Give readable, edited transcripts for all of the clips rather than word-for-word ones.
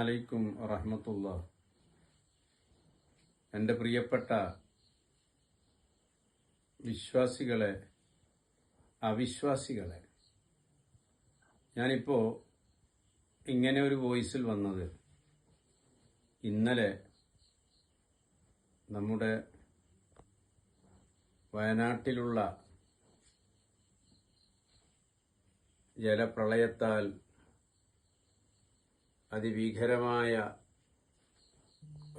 അലൈക്കും വറഹ്മത്തുള്ളാ. എൻ്റെ പ്രിയപ്പെട്ട വിശ്വാസികളെ, അവിശ്വാസികളെ, ഞാനിപ്പോൾ ഇങ്ങനെ ഒരു വോയിസിൽ വന്നത് ഇന്നലെ നമ്മുടെ വയനാട്ടിലുള്ള ജലപ്രളയത്താൽ അതിഭീകരമായ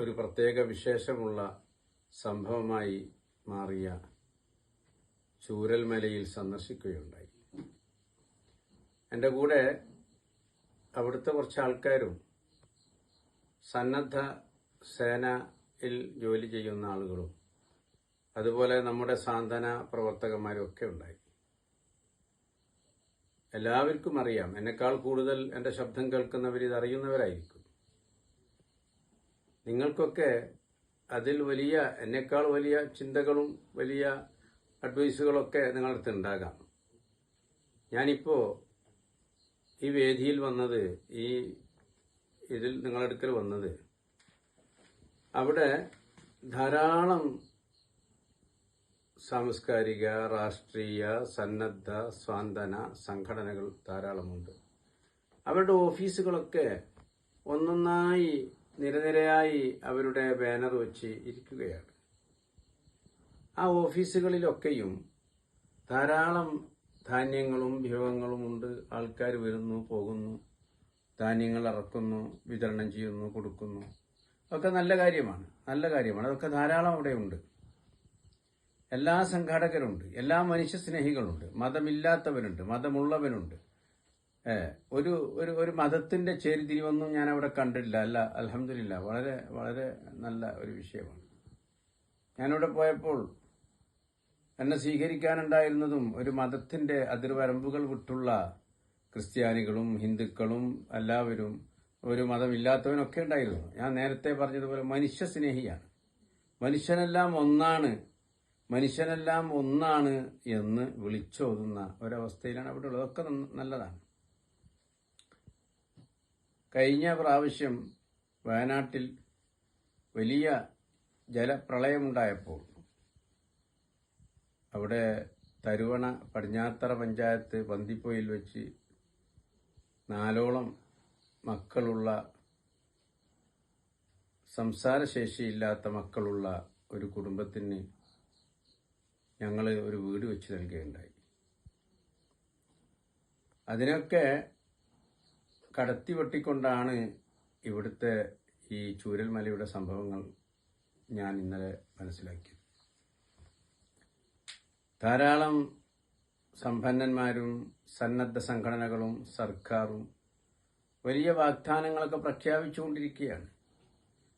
ഒരു പ്രത്യേക വിശേഷമുള്ള സംഭവമായി മാറിയ ചൂരൽമലയിൽ സന്ദർശിക്കുകയുണ്ടായി. എൻ്റെ കൂടെ അവിടുത്തെ കുറച്ച് ആൾക്കാരും സന്നദ്ധ സേനയിൽ ജോലി ചെയ്യുന്ന ആളുകളും അതുപോലെ നമ്മുടെ സാന്ത്വന പ്രവർത്തകന്മാരും ഒക്കെ ഉണ്ടായി. എല്ലാവർക്കും അറിയാം, എന്നെക്കാൾ കൂടുതൽ എൻ്റെ ശബ്ദം കേൾക്കുന്നവർ ഇതറിയുന്നവരായിരിക്കും. നിങ്ങൾക്കൊക്കെ അതിൽ എന്നെക്കാൾ വലിയ ചിന്തകളും വലിയ അഡ്വൈസുകളൊക്കെ നിങ്ങളുടെ അടുത്ത് ഉണ്ടാകാം. ഞാനിപ്പോൾ ഈ വേദിയിൽ വന്നത്, ഇതിൽ നിങ്ങളുടെ അടുക്കൽ വന്നത്, അവിടെ ധാരാളം സാംസ്കാരിക, രാഷ്ട്രീയ, സന്നദ്ധ, സ്വാന്തന സംഘടനകൾ ധാരാളമുണ്ട്. അവരുടെ ഓഫീസുകളൊക്കെ ഒന്നൊന്നായി നിരനിരയായി അവരുടെ ബാനർ വെച്ച് ഇരിക്കുകയാണ്. ആ ഓഫീസുകളിലൊക്കെയും ധാരാളം ധാന്യങ്ങളും വിഭവങ്ങളും ഉണ്ട്. ആൾക്കാർ വരുന്നു, പോകുന്നു, ധാന്യങ്ങൾ ഇറക്കുന്നു, വിതരണം ചെയ്യുന്നു, കൊടുക്കുന്നു. അതൊക്കെ നല്ല കാര്യമാണ്. അതൊക്കെ ധാരാളം അവിടെ ഉണ്ട്. എല്ലാ സംഘാടകരുണ്ട്, എല്ലാ മനുഷ്യ സ്നേഹികളുണ്ട്, മതമില്ലാത്തവരുണ്ട്, മതമുള്ളവനുണ്ട്. ഒരു മതത്തിന്റെ ചേരിതിരിവൊന്നും ഞാൻ അവിടെ കണ്ടില്ല. അൽഹംദുലില്ലാ, വളരെ വളരെ നല്ല ഒരു വിഷയമാണ്. ഞാനിവിടെ പോയപ്പോൾ എന്നെ സ്വീകരിക്കാനുണ്ടായിരുന്നതും ഒരു മതത്തിന്റെ അതിർവരമ്പുകൾ വിട്ടുള്ള ക്രിസ്ത്യാനികളും ഹിന്ദുക്കളും എല്ലാവരും, ഒരു മതമില്ലാത്തവനൊക്കെ ഉണ്ടായിരുന്നു. ഞാൻ നേരത്തെ പറഞ്ഞതുപോലെ മനുഷ്യ സ്നേഹിയാണ്. മനുഷ്യനെല്ലാം ഒന്നാണ് എന്ന് വിളിച്ചോതുന്ന ഒരവസ്ഥയിലാണ് അവിടെ ഉള്ളത്. അതൊക്കെ നല്ലതാണ്. കഴിഞ്ഞ പ്രാവശ്യം വയനാട്ടിൽ വലിയ ജലപ്രളയമുണ്ടായപ്പോൾ അവിടെ തരുവണ പടിഞ്ഞാത്തറ പഞ്ചായത്ത് പന്തിപ്പൊയിൽ വെച്ച് 4ഓളം മക്കളുള്ള, സംസാരശേഷിയില്ലാത്ത മക്കളുള്ള ഒരു കുടുംബത്തിന് ഞങ്ങൾ ഒരു വീട് വെച്ച് നൽകുകയുണ്ടായി. അതിനൊക്കെ കടത്തി വെട്ടിക്കൊണ്ടാണ് ഇവിടുത്തെ ഈ ചൂരൽമലയുടെ സംഭവങ്ങൾ ഞാൻ ഇന്നലെ മനസ്സിലാക്കിയത്. ധാരാളം സമ്പന്നന്മാരും സന്നദ്ധ സംഘടനകളും സർക്കാരും വലിയ വാഗ്ദാനങ്ങളൊക്കെ പ്രഖ്യാപിച്ചുകൊണ്ടിരിക്കുകയാണ്.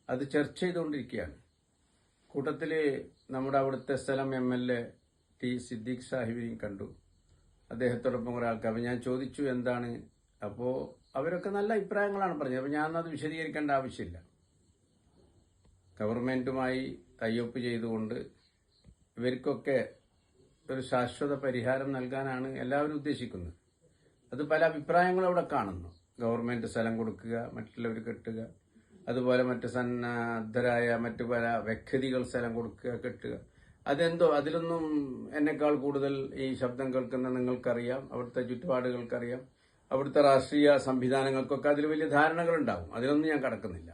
അത് ചർച്ച ചെയ്തുകൊണ്ടിരിക്കുകയാണ്. കൂട്ടത്തിൽ നമ്മുടെ അവിടുത്തെ സ്ഥലം MLA ടി സിദ്ദീഖ് സാഹിബിനെയും കണ്ടു. അദ്ദേഹത്തോടൊപ്പം കുറെ ആൾക്കാർ. ഞാൻ ചോദിച്ചു എന്താണ്. അപ്പോൾ അവരൊക്കെ നല്ല അഭിപ്രായങ്ങളാണ് പറഞ്ഞത്. അപ്പോൾ ഞാനത് വിശദീകരിക്കേണ്ട ആവശ്യമില്ല. ഗവൺമെന്റുമായി ടൈഅപ്പ് ചെയ്തുകൊണ്ട് ഇവർക്കൊക്കെ ഒരു ശാശ്വത പരിഹാരം നൽകാനാണ് എല്ലാവരും ഉദ്ദേശിക്കുന്നത്. അത് പല അഭിപ്രായങ്ങളും അവിടെ കാണുന്നു. ഗവൺമെന്റ് സ്ഥലം കൊടുക്കുക, മറ്റുള്ളവർ കെട്ടുക, അതുപോലെ മറ്റ് സന്നദ്ധരായ മറ്റു പല വ്യക്തികൾ സ്ഥലം കൊടുക്കുക, കെട്ടുക. അതെന്തോ അതിലൊന്നും എന്നെക്കാൾ കൂടുതൽ ഈ ശബ്ദം കേൾക്കുന്ന നിങ്ങൾക്കറിയാം, അവിടുത്തെ ചുറ്റുപാടുകൾക്കറിയാം, അവിടുത്തെ രാഷ്ട്രീയ സംവിധാനങ്ങൾക്കൊക്കെ അതിൽ വലിയ ധാരണകളുണ്ടാവും. അതിലൊന്നും ഞാൻ കടക്കുന്നില്ല.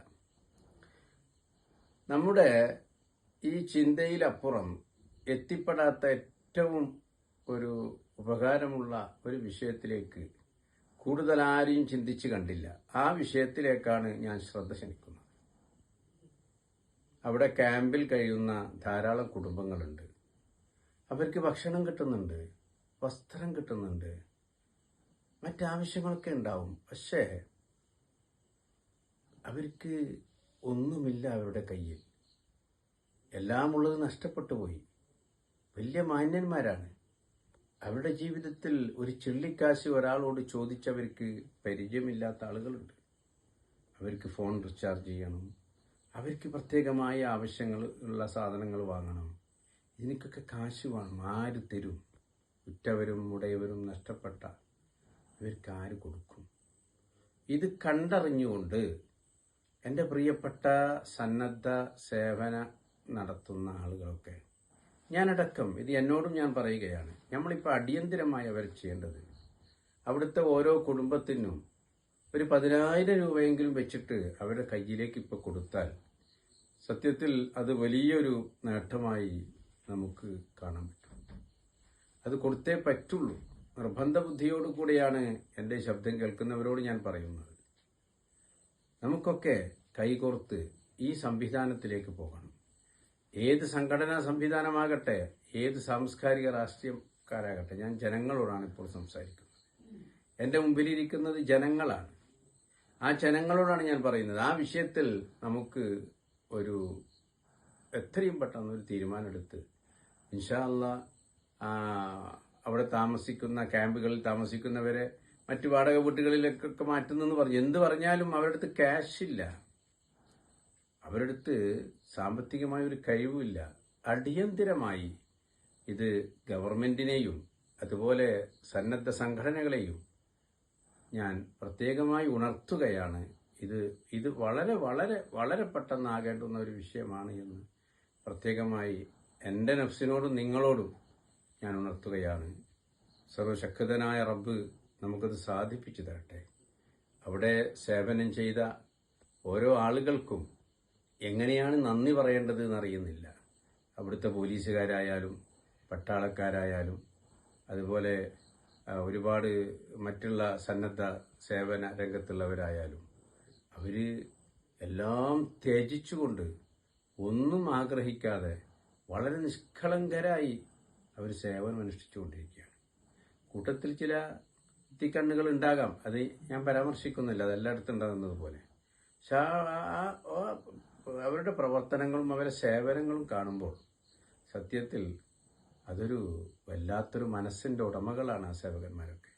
നമ്മുടെ ഈ ചിന്തയിലപ്പുറം എത്തിപ്പെടാത്ത ഏറ്റവും ഒരു ഉപകാരമുള്ള ഒരു വിഷയത്തിലേക്ക് കൂടുതൽ ആരെയും ചിന്തിച്ച് കണ്ടില്ല. ആ വിഷയത്തിലേക്കാണ് ഞാൻ ശ്രദ്ധ ക്ഷണിക്കുന്നത്. അവിടെ ക്യാമ്പിൽ കഴിയുന്ന ധാരാളം കുടുംബങ്ങളുണ്ട്. അവർക്ക് ഭക്ഷണം കിട്ടുന്നുണ്ട്, വസ്ത്രം കിട്ടുന്നുണ്ട്, മറ്റാവശ്യങ്ങളൊക്കെ ഉണ്ടാവും. പക്ഷേ അവർക്ക് ഒന്നുമില്ല അവരുടെ കയ്യിൽ. എല്ലാം ഉള്ളത് നഷ്ടപ്പെട്ടു പോയി. വലിയ മാന്യന്മാരാണ്. അവരുടെ ജീവിതത്തിൽ ഒരു ചിള്ളിക്കാശ് ഒരാളോട് ചോദിച്ചവർക്ക് പരിചയമില്ലാത്ത ആളുകളുണ്ട്. അവർക്ക് ഫോൺ റീചാർജ് ചെയ്യണം, അവർക്ക് പ്രത്യേകമായ ആവശ്യങ്ങൾ ഉള്ള സാധനങ്ങൾ വാങ്ങണം. ഇതിനൊക്കെ കാശ് വേണം. ആര് തരും? ഉറ്റവരും ഉടയവരും നഷ്ടപ്പെട്ട ഇവർക്ക് ആര് കൊടുക്കും? ഇത് കണ്ടറിഞ്ഞുകൊണ്ട് എൻ്റെ പ്രിയപ്പെട്ട സന്നദ്ധ സേവന നടത്തുന്ന ആളുകളൊക്കെ, ഞാനടക്കം ഇത് എന്നോടും ഞാൻ പറയുകയാണ്, നമ്മളിപ്പോൾ അടിയന്തിരമായി അവർ ചെയ്യേണ്ടത് അവിടുത്തെ ഓരോ കുടുംബത്തിനും ഒരു 10,000 രൂപയെങ്കിലും വെച്ചിട്ട് അവരുടെ കയ്യിലേക്ക് ഇപ്പോൾ കൊടുത്താൽ സത്യത്തിൽ അത് വലിയൊരു നേട്ടമായി നമുക്ക് കാണാൻ പറ്റും. അത് കൊടുത്തേ പറ്റുള്ളൂ. നിർബന്ധ ബുദ്ധിയോടുകൂടിയാണ് എൻ്റെ ശബ്ദം കേൾക്കുന്നവരോട് ഞാൻ പറയുന്നത്. നമുക്കൊക്കെ കൈകോർത്ത് ഈ സംവിധാനത്തിലേക്ക് പോകണം. ഏത് സംഘടനാ സംവിധാനമാകട്ടെ, ഏത് സാംസ്കാരിക രാഷ്ട്രീയക്കാരാകട്ടെ, ഞാൻ ജനങ്ങളോടാണ് ഇപ്പോൾ സംസാരിക്കുന്നത്. എൻ്റെ മുമ്പിലിരിക്കുന്നത് ജനങ്ങളാണ്. ആ ജനങ്ങളോടാണ് ഞാൻ പറയുന്നത്. ആ വിഷയത്തിൽ നമുക്ക് ഒരു എത്രയും പെട്ടെന്ന് ഒരു തീരുമാനമെടുത്ത് ഇൻഷാ അല്ലാഹ് അവിടെ താമസിക്കുന്ന ക്യാമ്പുകളിൽ താമസിക്കുന്നവരെ മറ്റു വാടക വീട്ടുകളിലേക്കൊക്കെ മാറ്റുന്നെന്ന് പറഞ്ഞു. എന്ത് പറഞ്ഞാലും അവരുടെ അടുത്ത് ക്യാഷ് ഇല്ല, അവരുടെ അടുത്ത് സാമ്പത്തികമായ ഒരു കഴിവില്ല. അടിയന്തിരമായി ഇത് ഗവൺമെന്റിനെയും അതുപോലെ സന്നദ്ധ സംഘടനകളെയും ഞാൻ പ്രത്യേകമായി ഉണർത്തുകയാണ്. ഇത് വളരെ വളരെ വളരെ പെട്ടെന്നാകേണ്ടുന്ന ഒരു വിഷയമാണ് എന്ന് പ്രത്യേകമായി എൻ്റെ നഫ്സിനോടും നിങ്ങളോടും ഞാൻ ഉണർത്തുകയാണ്. സർവശക്തനായ റബ്ബ് നമുക്കത് സാധിപ്പിച്ചു തരട്ടെ. അവിടെ സേവനം ചെയ്ത ഓരോ ആളുകൾക്കും എങ്ങനെയാണ് നന്ദി പറയേണ്ടത് എന്നറിയുന്നില്ല. അവിടുത്തെ പോലീസുകാരായാലും പട്ടാളക്കാരായാലും അതുപോലെ ഒരുപാട് മറ്റുള്ള സന്നദ്ധ സേവന രംഗത്തുള്ളവരായാലും അവർ എല്ലാം ത്യജിച്ചുകൊണ്ട് ഒന്നും ആഗ്രഹിക്കാതെ വളരെ നിഷ്കളങ്കരായി അവർ സേവനം അനുഷ്ഠിച്ചുകൊണ്ടിരിക്കുകയാണ്. കൂട്ടത്തിൽ ചില തീക്കണ്ണുകൾ ഉണ്ടാകാം, അത് ഞാൻ പരാമർശിക്കുന്നില്ല, അത് എല്ലായിടത്തും ഉണ്ടാകുന്നത് പോലെ. പക്ഷെ അവരുടെ പ്രവർത്തനങ്ങളും അവരുടെ സേവനങ്ങളും കാണുമ്പോൾ സത്യത്തിൽ അതൊരു വല്ലാത്തൊരു മനസ്സിൻ്റെ ഉടമകളാണ് ആ സേവകന്മാരൊക്കെ.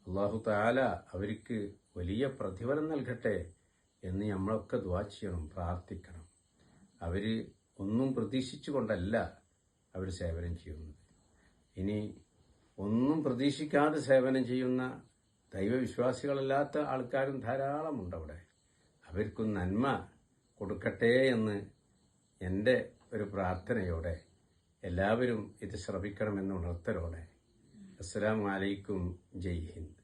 അല്ലാഹു തആല അവർക്ക് വലിയ പ്രതിഫലം നൽകട്ടെ എന്ന് നമ്മളൊക്കെ ദുആ ചെയ്യണം, പ്രാർത്ഥിക്കണം. അവർ ഒന്നും പ്രതീക്ഷിച്ചുകൊണ്ടല്ല അവർ സേവനം ചെയ്യുന്നത്. ഇനി ഒന്നും പ്രതീക്ഷിക്കാതെ സേവനം ചെയ്യുന്ന ദൈവവിശ്വാസികളല്ലാത്ത ആൾക്കാരും ധാരാളമുണ്ട് അവിടെ. അവർക്കും നന്മ കൊടുക്കട്ടെ എന്ന് എൻ്റെ ഒരു പ്രാർത്ഥനയോടെ എല്ലാവരും ഇത് ശ്രമിക്കണമെന്ന് ഉണർത്തലോടെ. അസ്സലാമു അലൈക്കും. ജയ് ഹിന്ദ്.